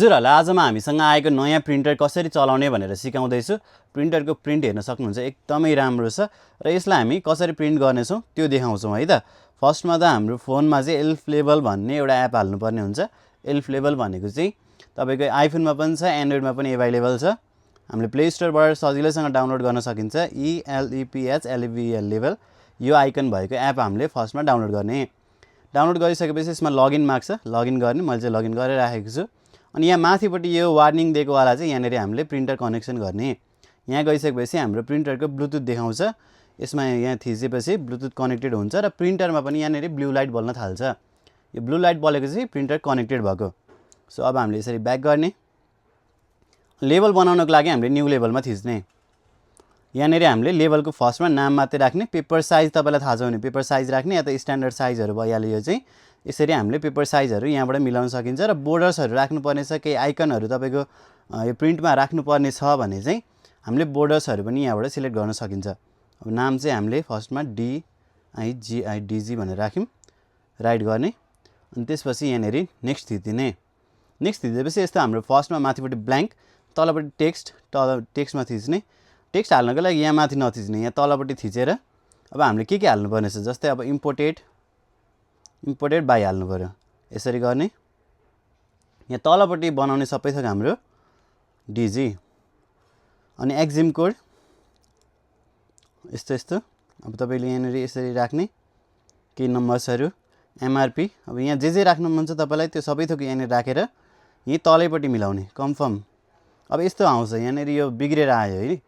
हजुरहरूलाई आजमा हामीसँग आएको नयाँ प्रिन्टर कसरी चलाउने भनेर सिकाउँदैछु। प्रिन्टरको प्रिन्ट हेर्न सक्नुहुन्छ एकदमै राम्रो छ र यसलाई हामी कसरी प्रिन्ट गर्नेछौँ त्यो देखाउँछौँ है त। फर्स्टमा त हाम्रो फोनमा चाहिँ एल्फ लेभल भन्ने एउटा एप हाल्नुपर्ने हुन्छ। एल्फ लेभल भनेको चाहिँ तपाईँको आइफोनमा पनि छ, एन्ड्रोइडमा पनि एभाइलेबल छ। हामीले प्ले स्टोरबाट सजिलैसँग डाउनलोड गर्न सकिन्छ। ELEPHLEVEL लेभल यो आइकन भएको एप हामीले फर्स्टमा डाउनलोड गर्ने। डाउनलोड गरिसकेपछि यसमा लगइन माग्छ, लगइन गर्ने। मैले चाहिँ लगइन गरेर राखेको छु। अनि यहाँ माथिपट्टि यो वार्निङ दिएको वाला चाहिँ यहाँनिर हामीले प्रिन्टर कनेक्सन गर्ने। यहाँ गइसकेपछि हाम्रो प्रिन्टरको ब्लुटुथ देखाउँछ। यसमा यहाँ थिचेपछि ब्लुटुथ कनेक्टेड हुन्छ र प्रिन्टरमा पनि यहाँनिर ब्लू लाइट बल्न थाल्छ। यो ब्लू लाइट बलेको चाहिँ प्रिन्टर कनेक्टेड भएको। सो अब हामीले यसरी ब्याक गर्ने। लेभल बनाउनको लागि हामीले न्यू लेभलमा थिच्ने। यहाँनिर हामीले लेभलको फर्स्टमा नाम मात्रै राख्ने। पेपर साइज तपाईँलाई थाहा छ भने पेपर साइज राख्ने या त स्ट्यान्डर्ड साइजहरू भइहाल्यो। यो चाहिँ यसरी हामीले पेपर साइजहरू यहाँबाट मिलाउन सकिन्छ र बोर्डर्सहरू राख्नुपर्ने छ, केही आइकनहरू तपाईँको यो प्रिन्टमा राख्नुपर्ने छ भने चाहिँ हामीले बोर्डर्सहरू पनि यहाँबाट सिलेक्ट गर्न सकिन्छ। अब नाम चाहिँ हामीले फर्स्टमा DIGI भनेर राख्यौँ, राइट गर्ने। अनि त्यसपछि यहाँनिर नेक्स्ट थिच्दिने। नेक्स्ट थिचेपछि यस्तो हाम्रो फर्स्टमा माथिपट्टि ब्ल्याङ्क, तलपट्टि टेक्स्ट, तल टेक्स्टमा थिच्ने। टेक्स्ट हाल्नको लागि यहाँ माथि नथिच्ने, यहाँ तलपट्टि थिचेर अब हामीले के हाल्नुपर्ने छ, जस्तै अब इम्पोर्टेड बाई हाल्नु पऱ्यो। यसरी गर्ने। यहाँ तलपट्टि बनाउने सबै थोक हाम्रो DG। अनि एक्जिम कोड यस्तो अब तपाईँले यहाँनिर यसरी राख्ने। केही नम्बर्सहरू, MRP, अब यहाँ जे राख्नु मन छ तपाईँलाई त्यो सबै थोक यहाँनिर राखेर यहीँ तलैपट्टि मिलाउने, कन्फर्म। अब यस्तो आउँछ, यहाँनिर यो बिग्रेर आयो है।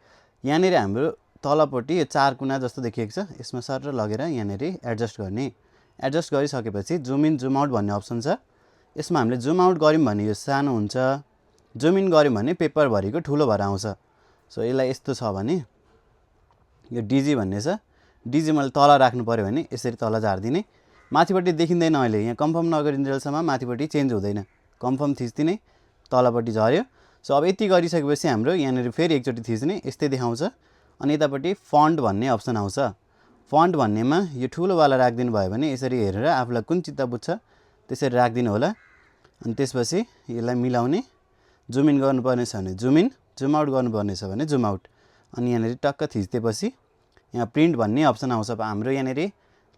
यहाँनिर हाम्रो तलपट्टि यो 4 कुना जस्तो देखिएको छ, यसमा सर लगेर यहाँनिर एडजस्ट गर्ने। एडजस्ट गरिसकेपछि जुम इन जुम आउट भन्ने अप्सन छ। यसमा हामीले जुम आउट गऱ्यौँ भने यो सानो हुन्छ, जुम इन गऱ्यौँ भने पेपरभरिको ठुलो भएर आउँछ। सो यसलाई यस्तो छ भने यो DG भन्ने छ, DG मैले तल राख्नु पऱ्यो भने यसरी तल झारिदिने। माथिपट्टि देखिँदैन अहिले, यहाँ कन्फर्म नगरिन्जेलसम्म माथिपट्टि चेन्ज हुँदैन। कन्फर्म थिच्दिने, तलपट्टि झऱ्यो। सो अब यति गरिसकेपछि हाम्रो यहाँनिर फेरि एकचोटि थिच्ने, यस्तै देखाउँछ। अनि यतापट्टि फन्ट भन्ने अप्सन आउँछ। फन्ट भन्नेमा यो ठुलोवाला राखिदिनु भयो भने यसरी हेरेर आफूलाई कुन चित्त बुझ्छ त्यसरी राखिदिनु होला। अनि त्यसपछि यसलाई मिलाउने। जुम इन गर्नुपर्ने छ भने जुम इन, जुम आउट गर्नुपर्ने छ भने जुम आउट। अनि यहाँनिर टक्क थिचिदिएपछि यहाँ प्रिन्ट भन्ने अप्सन आउँछ। अब हाम्रो यहाँनिर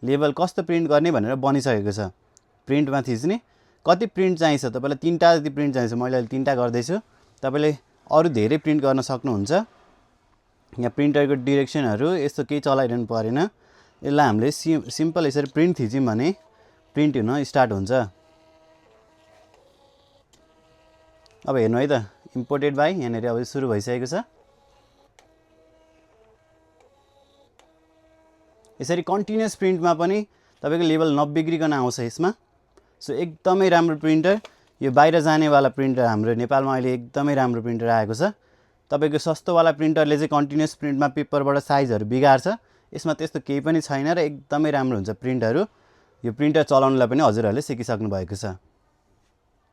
लेभल कस्तो प्रिन्ट गर्ने भनेर बनिसकेको छ। प्रिन्टमा थिच्ने। कति प्रिन्ट चाहिन्छ तपाईँलाई? 3टा जति प्रिन्ट चाहिन्छ। मैले अहिले 3टा गर्दैछु। तपाईँले अरू धेरै प्रिन्ट गर्न सक्नुहुन्छ। यहाँ प्रिन्टरको डिरेक्सनहरू यस्तो केही चलाइरहनु परेन। यसलाई हामीले सिम्पल यसरी प्रिन्ट थिच्यौँ भने प्रिन्ट हुन स्टार्ट हुन्छ। अब हेर्नु है त, इम्पोर्टेड बाई यहाँनिर अब सुरु भइसकेको छ। यसरी कन्टिन्युअस प्रिन्टमा पनि तपाईँको लेभल नबिग्रिकन आउँछ यसमा। सो एकदमै राम्रो प्रिन्टर। यो बाहिर जानेवाला प्रिन्टर हाम्रो नेपालमा अहिले एकदमै राम्रो प्रिन्टर आएको छ। तपाईँको सस्तोवाला प्रिन्टरले चाहिँ कन्टिन्युअस प्रिन्टमा पेपरबाट साइजहरू बिगार्छ। यसमा त्यस्तो केही पनि छैन र एकदमै राम्रो हुन्छ प्रिन्टहरू। यो प्रिन्टर चलाउनलाई पनि हजुरहरूले सिकिसक्नु भएको छ।